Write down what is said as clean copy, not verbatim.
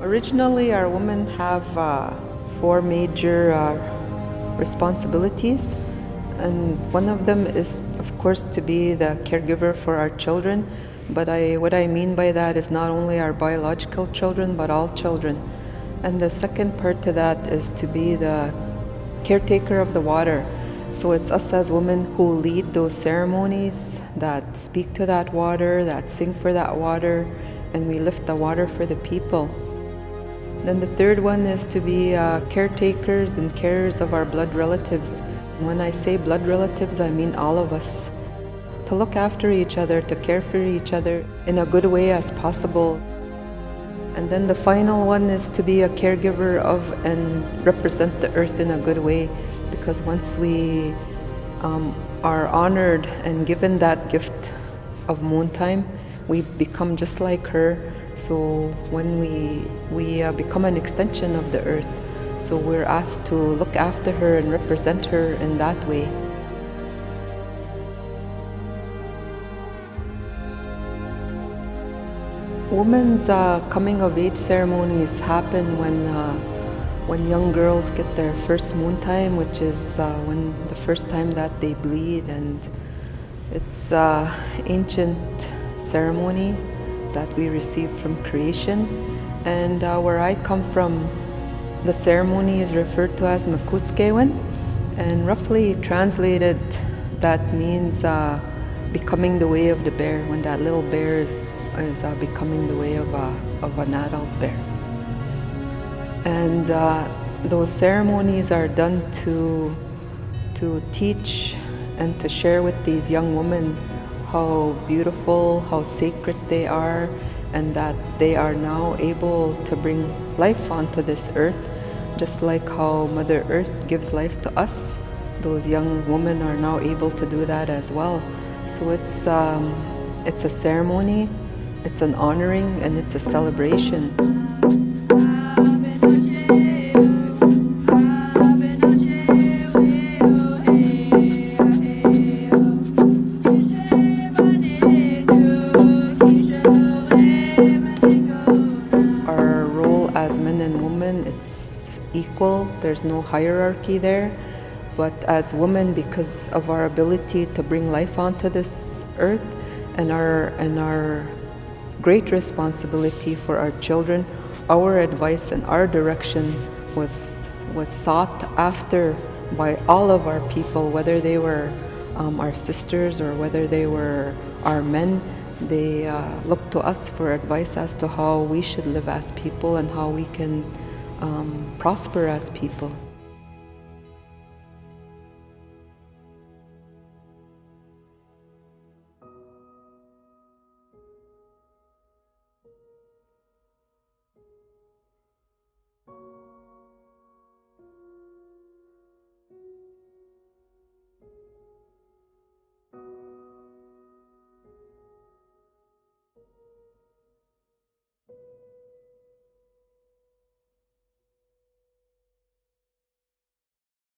Originally, our women have four major responsibilities, and one of them is, of course, to be the caregiver for our children. But what I mean by that is not only our biological children, but all children. And the second part to that is to be the caretaker of the water. So it's us as women who lead those ceremonies, that speak to that water, that sing for that water, and we lift the water for the people. Then the third one is to be caretakers and carers of our blood relatives. When I say blood relatives, I mean all of us. To look after each other, to care for each other in a good way as possible. And then the final one is to be a caregiver of and represent the earth in a good way, because once we are honored and given that gift of moon time, we become just like her. So when we become an extension of the earth, so we're asked to look after her and represent her in that way. Women's coming of age ceremonies happen when young girls get their first moon time, which is when the first time that they bleed, and it's an ancient ceremony that we received from creation. And where I come from, the ceremony is referred to as Ni Kanichihk Inc, and roughly translated, that means becoming the way of the bear, when that little bear is becoming the way of an adult bear. And those ceremonies are done to teach and to share with these young women how beautiful, how sacred they are, and that they are now able to bring life onto this earth, just like how Mother Earth gives life to us. Those young women are now able to do that as well. So it's a ceremony, it's an honoring, and it's a celebration. Our role as men and women, it's equal. There's no hierarchy there. But as women, because of our ability to bring life onto this earth and our great responsibility for our children, our advice and our direction was sought after by all of our people, whether they were our sisters or whether they were our men. They looked to us for advice as to how we should live as people and how we can prosper as people.